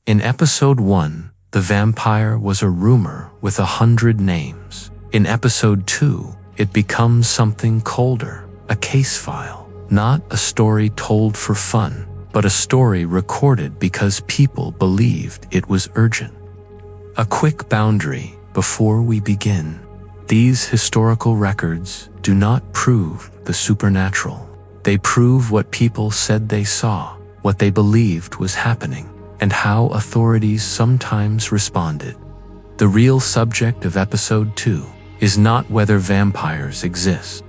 In episode 1, the vampire was a rumor with 100 names. In episode 2, it becomes something colder, a case file. Not a story told for fun, but a story recorded because people believed it was urgent. A quick boundary before we begin. These historical records do not prove the supernatural. They prove what people said they saw, what they believed was happening, and how authorities sometimes responded. The real subject of episode 2 is not whether vampires exist.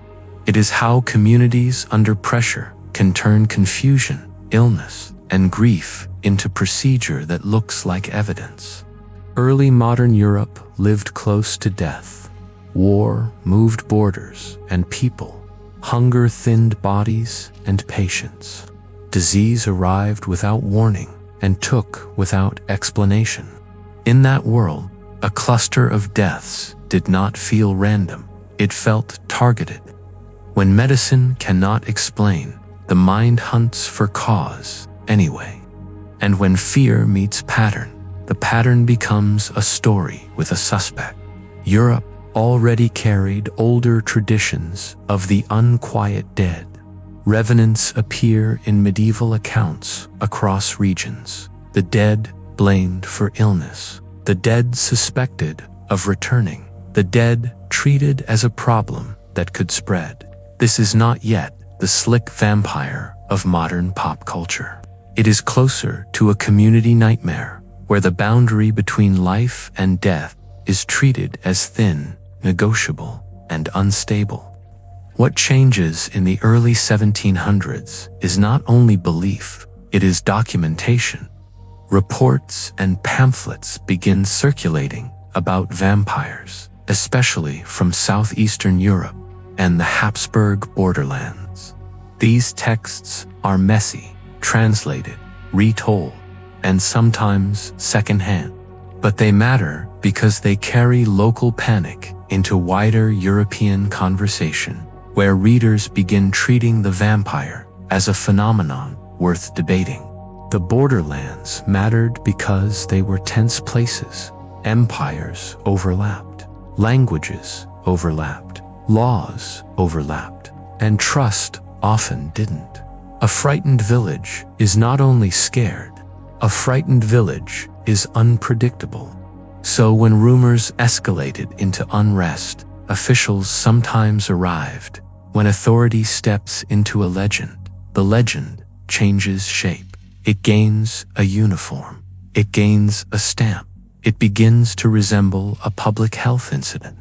It is how communities under pressure can turn confusion, illness, and grief into procedure that looks like evidence. Early modern Europe lived close to death. War moved borders and people. Hunger thinned bodies and patience. Disease arrived without warning and took without explanation. In that world, a cluster of deaths did not feel random. It felt targeted. When medicine cannot explain, the mind hunts for cause anyway. And when fear meets pattern, the pattern becomes a story with a suspect. Europe already carried older traditions of the unquiet dead. Revenants appear in medieval accounts across regions. The dead blamed for illness. The dead suspected of returning. The dead treated as a problem that could spread. This is not yet the slick vampire of modern pop culture. It is closer to a community nightmare where the boundary between life and death is treated as thin, negotiable, and unstable. What changes in the early 1700s is not only belief, it is documentation. Reports and pamphlets begin circulating about vampires, especially from southeastern Europe and the Habsburg borderlands. These texts are messy, translated, retold, and sometimes secondhand. But they matter because they carry local panic into wider European conversation, where readers begin treating the vampire as a phenomenon worth debating. The borderlands mattered because they were tense places. Empires overlapped, languages overlapped, laws overlapped, and trust often didn't. A frightened village is not only scared, a frightened village is unpredictable. So when rumors escalated into unrest, officials sometimes arrived. When authority steps into a legend, the legend changes shape. It gains a uniform. It gains a stamp. It begins to resemble a public health incident.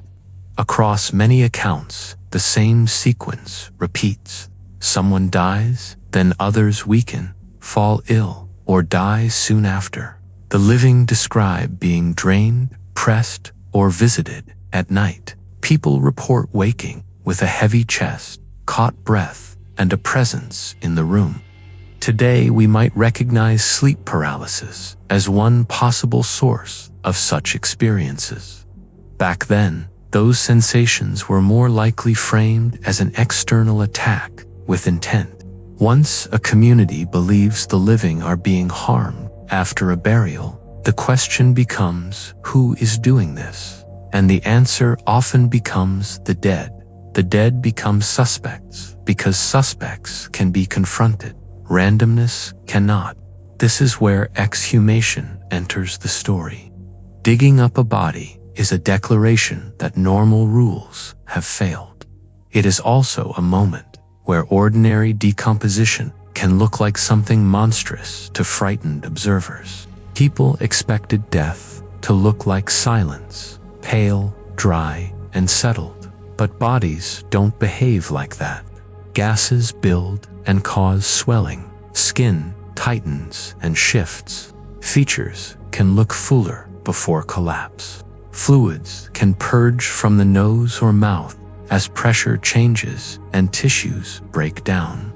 Across many accounts, the same sequence repeats. Someone dies, then others weaken, fall ill, or die soon after. The living describe being drained, pressed, or visited at night. People report waking with a heavy chest, caught breath, and a presence in the room. Today, we might recognize sleep paralysis as one possible source of such experiences. Back then, those sensations were more likely framed as an external attack with intent. Once a community believes the living are being harmed after a burial, the question becomes, who is doing this? And the answer often becomes the dead. The dead become suspects because suspects can be confronted. Randomness cannot. This is where exhumation enters the story. Digging up a body is a declaration that normal rules have failed. It is also a moment where ordinary decomposition can look like something monstrous to frightened observers. People expected death to look like silence, pale, dry, and settled. But bodies don't behave like that. Gases build and cause swelling. Skin tightens and shifts. Features can look fuller before collapse. Fluids can purge from the nose or mouth as pressure changes and tissues break down.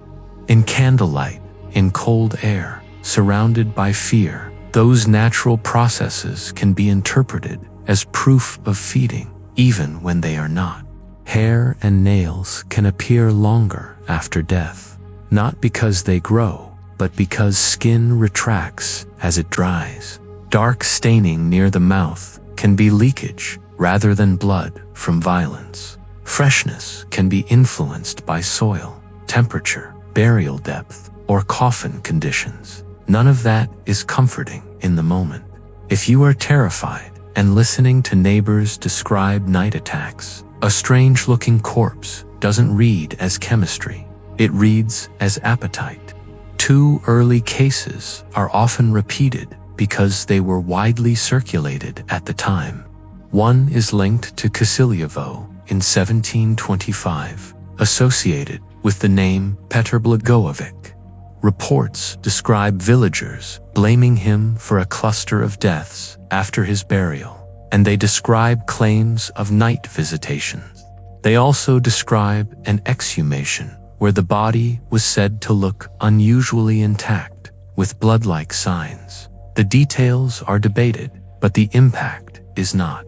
In candlelight, in cold air, surrounded by fear, those natural processes can be interpreted as proof of feeding, even when they are not. Hair and nails can appear longer after death, not because they grow, but because skin retracts as it dries. Dark staining near the mouth can be leakage rather than blood from violence. Freshness can be influenced by soil, temperature, burial depth, or coffin conditions. None of that is comforting in the moment. If you are terrified and listening to neighbors describe night attacks, a strange-looking corpse doesn't read as chemistry. It reads as appetite. 2 early cases are often repeated because they were widely circulated at the time. One is linked to Kisiljevo in 1725, associated with the name Petr Blagojevic. Reports describe villagers blaming him for a cluster of deaths after his burial, and they describe claims of night visitations. They also describe an exhumation where the body was said to look unusually intact, with blood-like signs. The details are debated, but the impact is not.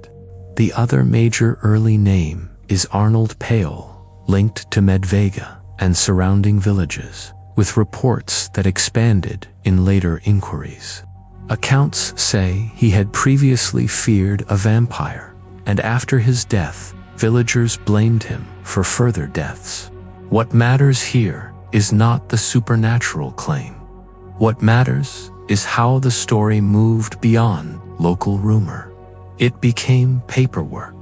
The other major early name is Arnold Pale, linked to Medvega and surrounding villages, with reports that expanded in later inquiries. Accounts say he had previously feared a vampire, and after his death, villagers blamed him for further deaths. What matters here is not the supernatural claim. What matters is how the story moved beyond local rumor. It became paperwork.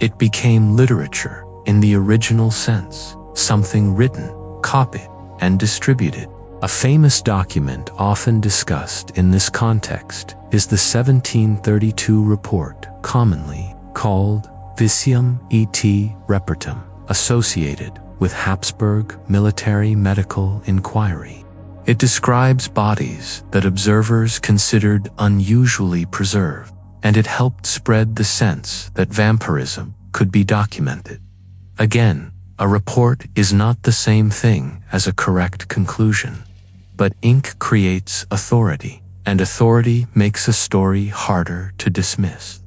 It became literature in the original sense, something written, copied, and distributed. A famous document often discussed in this context is the 1732 report, commonly called Vicium et Repertum, associated with Habsburg Military Medical Inquiry. It describes bodies that observers considered unusually preserved, and it helped spread the sense that vampirism could be documented. Again, a report is not the same thing as a correct conclusion, but ink creates authority, and authority makes a story harder to dismiss.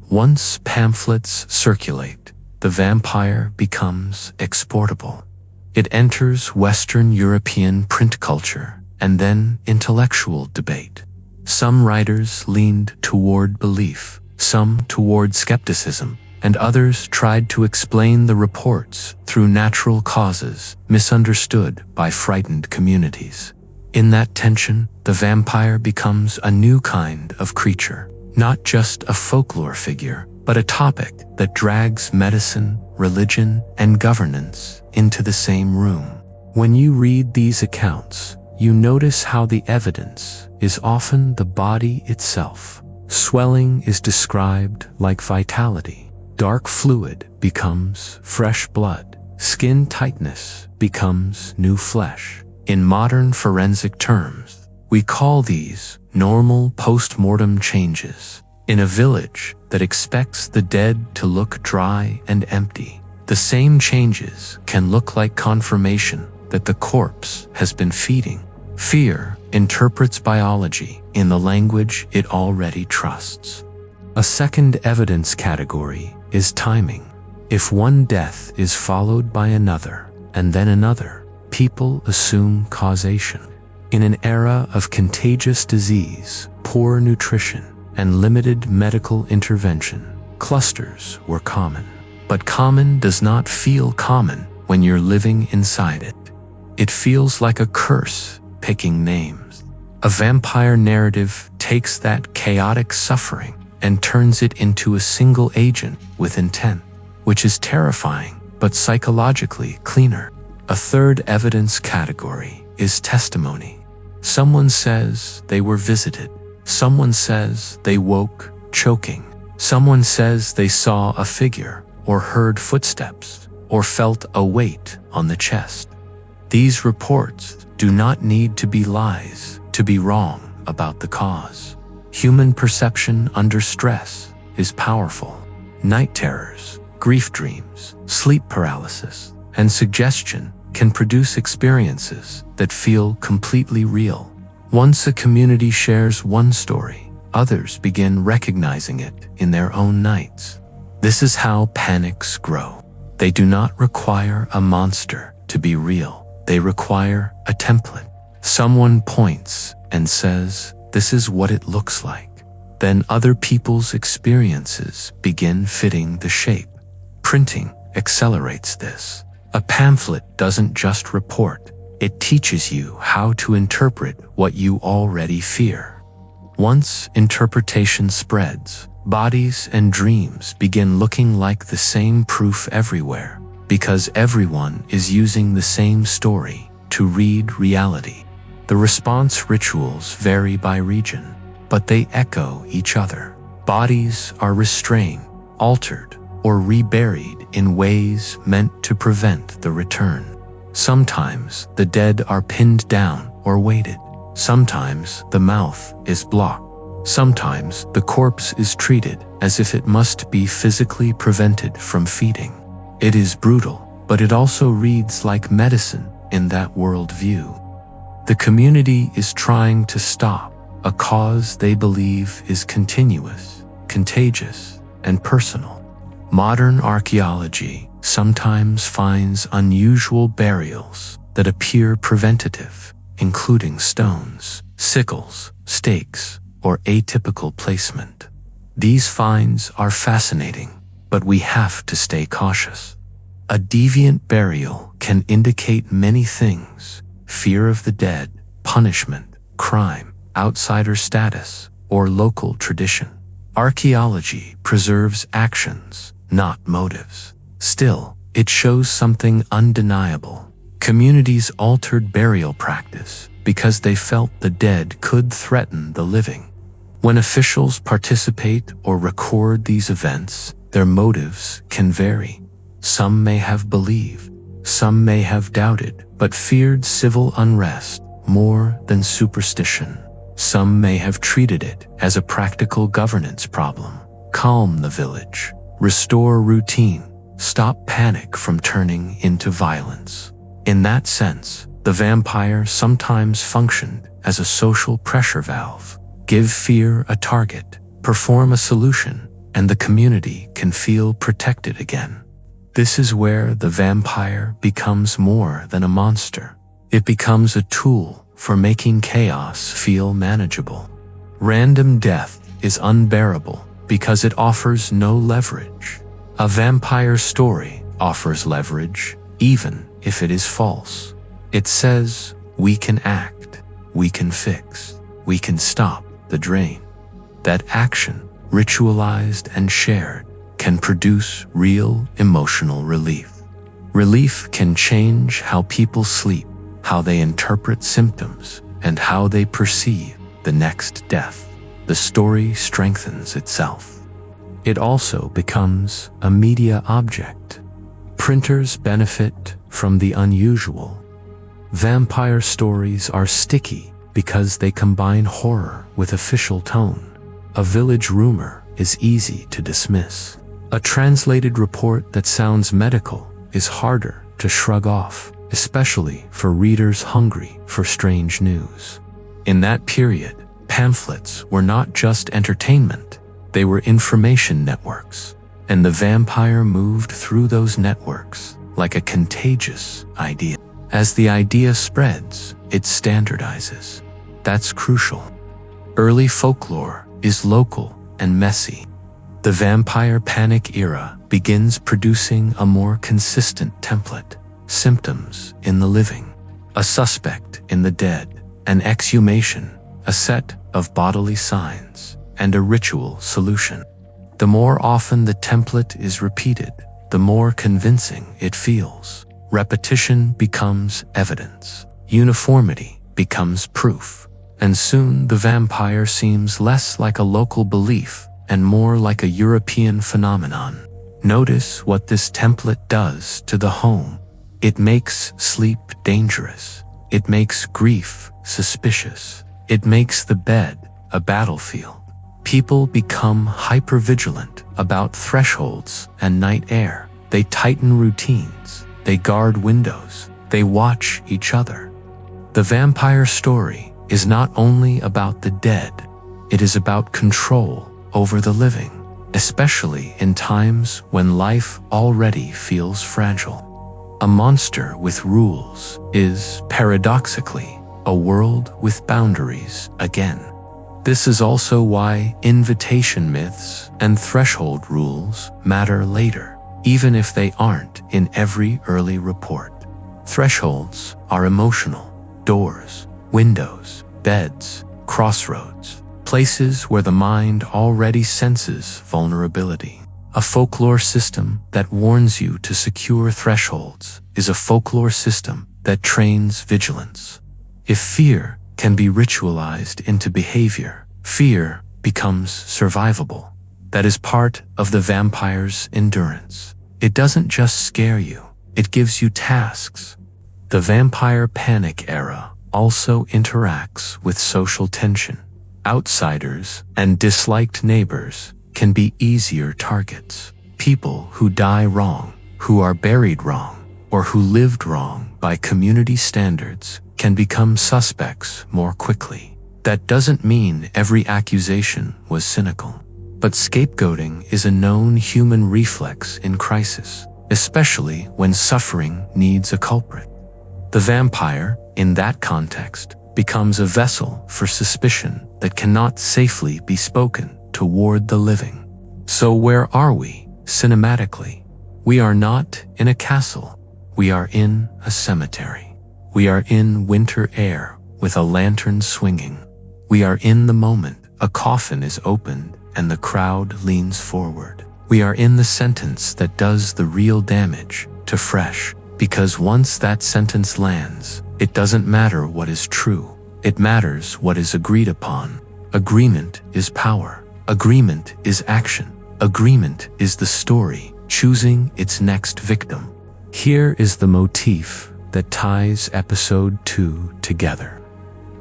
Once pamphlets circulate, the vampire becomes exportable. It enters Western European print culture and then intellectual debate. Some writers leaned toward belief, some toward skepticism, and others tried to explain the reports through natural causes misunderstood by frightened communities. In that tension, the vampire becomes a new kind of creature, not just a folklore figure, but a topic that drags medicine, religion, and governance into the same room. When you read these accounts, you notice how the evidence is often the body itself. Swelling is described like vitality. Dark fluid becomes fresh blood. Skin tightness becomes new flesh. In modern forensic terms, we call these normal post-mortem changes. In a village that expects the dead to look dry and empty, the same changes can look like confirmation that the corpse has been feeding. Fear interprets biology in the language it already trusts. A second evidence category is timing. If one death is followed by another, and then another, people assume causation. In an era of contagious disease, poor nutrition, and limited medical intervention, clusters were common. But common does not feel common when you're living inside it. It feels like a curse picking names. A vampire narrative takes that chaotic suffering and turns it into a single agent with intent, which is terrifying but psychologically cleaner. A third evidence category is testimony. Someone says they were visited. Someone says they woke choking. Someone says they saw a figure, or heard footsteps, or felt a weight on the chest. These reports do not need to be lies to be wrong about the cause. Human perception under stress is powerful. Night terrors, grief dreams, sleep paralysis, and suggestion can produce experiences that feel completely real. Once a community shares one story, others begin recognizing it in their own nights. This is how panics grow. They do not require a monster to be real. They require a template. Someone points and says, "This is what it looks like." Then other people's experiences begin fitting the shape. Printing accelerates this. A pamphlet doesn't just report, it teaches you how to interpret what you already fear. Once interpretation spreads, bodies and dreams begin looking like the same proof everywhere, because everyone is using the same story to read reality. The response rituals vary by region, but they echo each other. Bodies are restrained, altered, or reburied in ways meant to prevent the return. Sometimes the dead are pinned down or weighted. Sometimes the mouth is blocked. Sometimes the corpse is treated as if it must be physically prevented from feeding. It is brutal, but it also reads like medicine in that worldview. The community is trying to stop a cause they believe is continuous, contagious, and personal. Modern archaeology sometimes finds unusual burials that appear preventative, including stones, sickles, stakes, or atypical placement. These finds are fascinating, but we have to stay cautious. A deviant burial can indicate many things: fear of the dead, punishment, crime, outsider status, or local tradition. Archaeology preserves actions, not motives. Still, it shows something undeniable. Communities altered burial practice because they felt the dead could threaten the living. When officials participate or record these events, their motives can vary. Some may have believed, some may have doubted, but feared civil unrest more than superstition. Some may have treated it as a practical governance problem. Calm the village, restore routine, stop panic from turning into violence. In that sense, the vampire sometimes functioned as a social pressure valve. Give fear a target, perform a solution, and the community can feel protected again. This is where the vampire becomes more than a monster. It becomes a tool for making chaos feel manageable. Random death is unbearable because it offers no leverage. A vampire story offers leverage, even if it is false. It says, we can act, we can fix, we can stop the drain. That action, ritualized and shared, can produce real emotional relief. Relief can change how people sleep, how they interpret symptoms, and how they perceive the next death. The story strengthens itself. It also becomes a media object. Printers benefit from the unusual. Vampire stories are sticky because they combine horror with official tone. A village rumor is easy to dismiss. A translated report that sounds medical is harder to shrug off, especially for readers hungry for strange news. In that period, pamphlets were not just entertainment, they were information networks, and the vampire moved through those networks like a contagious idea. As the idea spreads, it standardizes. That's crucial. Early folklore is local and messy. The vampire panic era begins producing a more consistent template: symptoms in the living, a suspect in the dead, an exhumation, a set of bodily signs, and a ritual solution. The more often the template is repeated, the more convincing it feels. Repetition becomes evidence. Uniformity becomes proof. And soon the vampire seems less like a local belief and more like a European phenomenon. Notice what this template does to the home. It makes sleep dangerous. It makes grief suspicious. It makes the bed a battlefield. People become hypervigilant about thresholds and night air. They tighten routines. They guard windows. They watch each other. The vampire story is not only about the dead, it is about control over the living, especially in times when life already feels fragile. A monster with rules is, paradoxically, a world with boundaries again. This is also why invitation myths and threshold rules matter later, even if they aren't in every early report. Thresholds are emotional: doors, windows, beds, crossroads, places where the mind already senses vulnerability. A folklore system that warns you to secure thresholds is a folklore system that trains vigilance. If fear can be ritualized into behavior, fear becomes survivable. That is part of the vampire's endurance. It doesn't just scare you, it gives you tasks. The vampire panic era also interacts with social tension. Outsiders and disliked neighbors can be easier targets. People who die wrong, who are buried wrong, or who lived wrong by community standards can become suspects more quickly. That doesn't mean every accusation was cynical, but scapegoating is a known human reflex in crisis, especially when suffering needs a culprit. The vampire, in that context, becomes a vessel for suspicion that cannot safely be spoken toward the living. So where are we, cinematically? We are not in a castle. We are in a cemetery. We are in winter air with a lantern swinging. We are in the moment a coffin is opened and the crowd leans forward. We are in the sentence that does the real damage to fresh, because once that sentence lands, it doesn't matter what is true. It matters what is agreed upon. Agreement is power. Agreement is action. Agreement is the story choosing its next victim. Here is the motif that ties episode 2 together.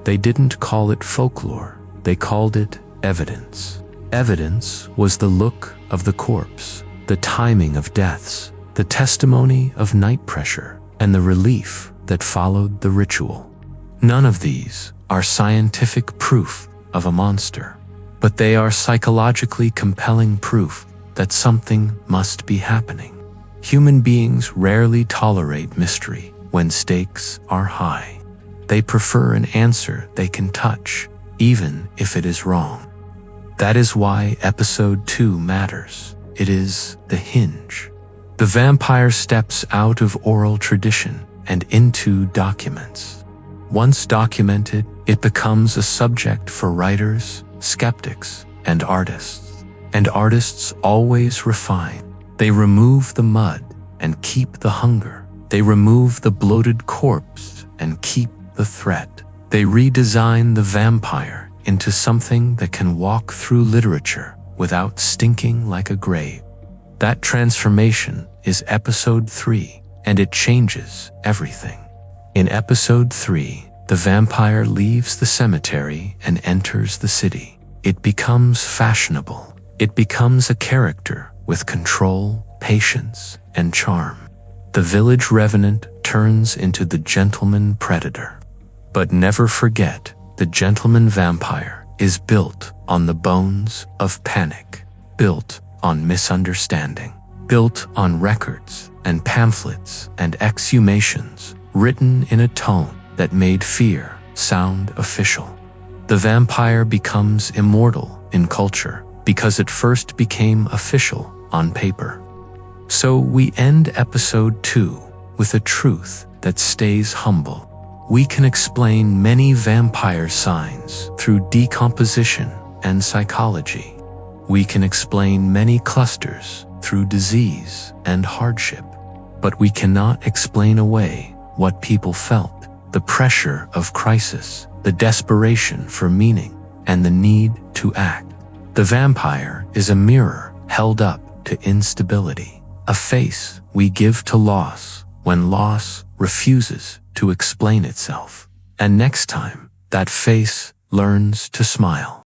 They didn't call it folklore, they called it evidence. Evidence was the look of the corpse, the timing of deaths, the testimony of night pressure, and the relief that followed the ritual. None of these are scientific proof of a monster, but they are psychologically compelling proof that something must be happening. Human beings rarely tolerate mystery when stakes are high. They prefer an answer they can touch, even if it is wrong. That is why episode 2 matters. It is the hinge. The vampire steps out of oral tradition and into documents. Once documented, it becomes a subject for writers, skeptics, and artists. And artists always refine. They remove the mud and keep the hunger. They remove the bloated corpse and keep the threat. They redesign the vampire into something that can walk through literature without stinking like a grave. That transformation is episode 3, and it changes everything. In episode 3, the vampire leaves the cemetery and enters the city. It becomes fashionable. It becomes a character with control, patience, and charm. The village revenant turns into the gentleman predator. But never forget, the gentleman vampire is built on the bones of panic, built on misunderstanding, built on records and pamphlets and exhumations written in a tone that made fear sound official. The vampire becomes immortal in culture because it first became official on paper. So we end episode 2 with a truth that stays humble. We can explain many vampire signs through decomposition and psychology. We can explain many clusters through disease and hardship. But we cannot explain away what people felt, the pressure of crisis, the desperation for meaning, and the need to act. The vampire is a mirror held up to instability, a face we give to loss when loss refuses to explain itself. And next time, that face learns to smile.